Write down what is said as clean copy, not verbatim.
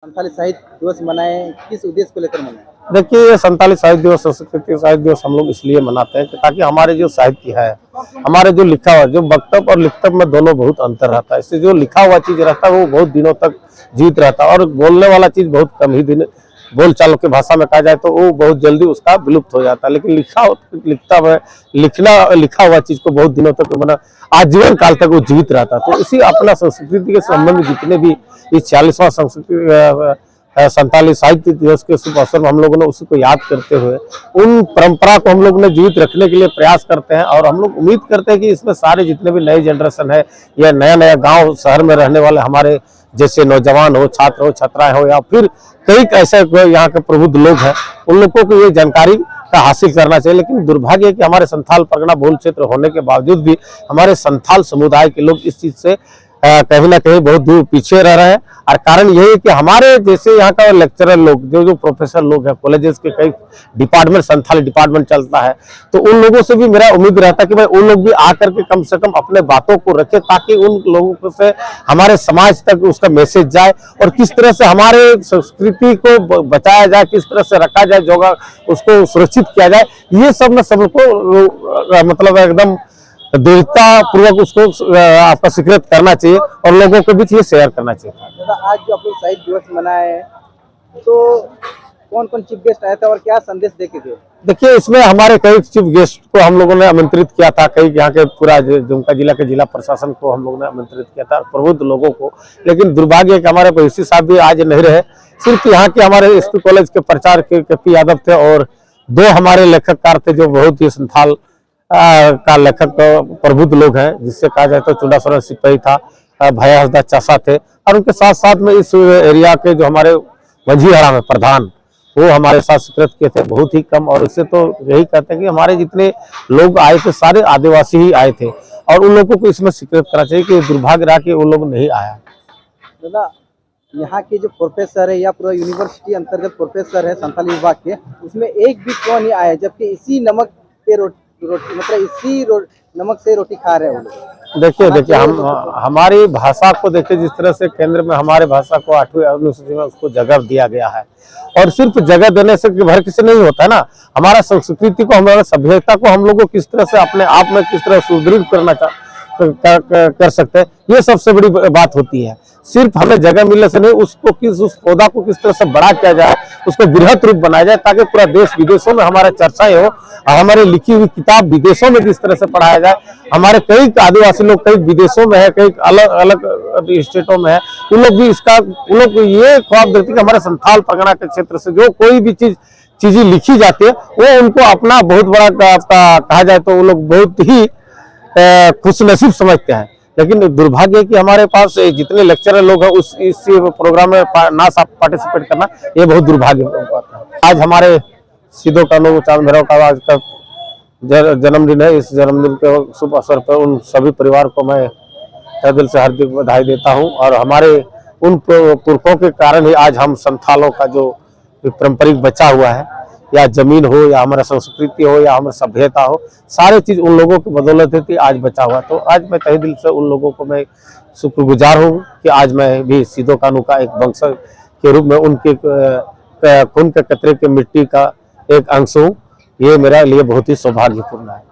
संथाली साहित्य दिवस मनाए, किस उद्देश्य को लेकर मनाए? देखिए, ये संताली साहित्य दिवस, संस्कृत साहित्य दिवस हम लोग इसलिए मनाते हैं कि ताकि हमारे जो साहित्य है, हमारे जो लिखा हुआ, जो वक्तव्य और लिखतव्य में दोनों बहुत अंतर रहता है। इससे जो लिखा हुआ चीज रहता है वो बहुत दिनों तक जीवित रहता है और बोलने वाला चीज बहुत कम ही दिन, बोल चाल की भाषा में कहा जाए तो वो बहुत जल्दी उसका विलुप्त हो जाता है। लेकिन लिखा हुआ चीज को बहुत दिनों तक मतलब आजीवन काल तक वो जीवित रहता है। तो इसी अपना संस्कृति के संबंध जितने भी इस 40वां संस्कृति संताली साहित्य दिवस के शुभ अवसर में हम लोगों ने उसी को याद करते हुए उन परंपरा को हम लोग ने जीवित रखने के लिए प्रयास करते हैं। और हम लोग उम्मीद करते हैं कि इसमें सारे जितने भी नए जनरेशन है या नया नया गांव शहर में रहने वाले हमारे जैसे नौजवान हो, छात्र हो, छात्राएं हो या फिर कई ऐसे यहाँ के प्रबुद्ध लोग हैं, उन लोगों को ये जानकारी का हासिल करना चाहिए। लेकिन दुर्भाग्य है कि हमारे संथाल परगना बहुल क्षेत्र होने के बावजूद भी हमारे संथाल समुदाय के लोग इस चीज से कहीं ना कहीं बहुत दूर पीछे रह रहे हैं। और कारण यही है कि हमारे जैसे यहाँ का लेक्चरर लोग, जो प्रोफेसर लोग हैं, कॉलेजेस के कई डिपार्टमेंट, संथाली डिपार्टमेंट चलता है, तो उन लोगों से भी मेरा उम्मीद रहता है कि भाई उन लोग भी आकर के कम से कम अपने बातों को रखें ताकि उन लोगों से हमारे समाज तक उसका मैसेज जाए और किस तरह से हमारे संस्कृति को बचाया जाए, किस तरह से रखा जाए, जो उसको सुरक्षित किया जाए। ये सब न सबको मतलब एकदम दृढ़ता पूर्वक उसको आपका स्वीकृत करना चाहिए और लोगों के बीच ये शेयर करना चाहिए। आज जो आप लोग साहित्य दिवस मनाए, तो कौन कौन चीफ गेस्ट आया था और क्या संदेश देके गए? देखिए, इसमें हमारे कई चीफ गेस्ट को हम लोगों ने आमंत्रित किया था, कई यहाँ के पूरा दुमका जिला के जिला प्रशासन को हम लोगों ने आमंत्रित किया था, प्रबुद्ध लोगों को। लेकिन दुर्भाग्य है कि हमारे पीसी साहब भी आज नहीं रहे। सिर्फ यहाँ के हमारे एसपी कॉलेज के प्रचार के के यादव थे और दो हमारे लेखककार थे जो बहुत ही संथाल का लेखक प्रबुद्ध लोग हैं, जिससे कहा जाए तो चुंडा सरन सिपाही था, भैया हसदा चासा थे और उनके साथ साथ में इस एरिया के जो हमारे मंझीहरा में प्रधान, वो हमारे साथ स्वीकृत किए थे, बहुत ही कम। और इससे तो यही कहते हैं कि हमारे जितने लोग आए थे सारे आदिवासी ही आए थे और उन लोगों को इसमें स्वीकृत करना चाहिए कि दुर्भाग्य रहा कि वो लोग नहीं आया। दादा, यहाँ के जो प्रोफेसर है या पूरा यूनिवर्सिटी अंतर्गत प्रोफेसर है संथाली विभाग के, उसमें एक भी क्यों नहीं आया, जबकि इसी नमक के रोटी मतलब इसी नमक से रोटी खा रहे हैं वो लोग? देखिए हमारी भाषा को देखिए, जिस तरह से केंद्र में हमारे भाषा को 8वीं अनुसूची में उसको जगह दिया गया है और सिर्फ जगह देने से भर किसी नहीं होता है ना। हमारा संस्कृति को, हमारा सभ्यता को हम लोगों को किस तरह से अपने आप में किस तरह सुदृढ़ करना कर सकते हैं, ये सबसे बड़ी बात होती है। सिर्फ हमें जगह मिलने से नहीं, उस पौधा को किस तरह से बड़ा किया जाए, उसको बृहत रूप बनाया जाए ताकि पूरा देश विदेशों में हमारा चर्चाएं हो और हमारी लिखी हुई किताब विदेशों में जिस तरह से पढ़ाया जाए। हमारे कई आदिवासी लोग कई विदेशों में है, कई अलग अलग स्टेटों में है, उन लोग भी उन लोग ये ख्वाब देखते कि हमारे संथाल परगना के क्षेत्र से जो कोई भी चीजें लिखी जाती है वो उनको अपना बहुत बड़ा कहा जाए तो वो लोग बहुत ही खुशनसीब समझते हैं। लेकिन दुर्भाग्य है कि हमारे पास जितने लेक्चरर लोग हैं इस प्रोग्राम में ना पार्टिसिपेट करना, ये बहुत दुर्भाग्य बात है। आज हमारे सिद्धो कानू चांद भैरव का आज का जन्मदिन है। इस जन्मदिन के शुभ अवसर पर उन सभी परिवार को मैं तहे दिल से हार्दिक बधाई देता हूं और हमारे उन पुरखों के कारण ही आज हम संथालों का जो पारंपरिक बचा हुआ है, या जमीन हो या हमारा संस्कृति हो या हमारी सभ्यता हो, सारे चीज उन लोगों की बदौलत थी आज बचा हुआ। तो आज मैं तहे दिल से उन लोगों को मैं शुक्रगुजार हूँ कि आज मैं भी सिद्धो कानू का एक वंशज के रूप में उनके खून के कतरे के मिट्टी का एक अंश हूँ। ये मेरे लिए बहुत ही सौभाग्यपूर्ण है।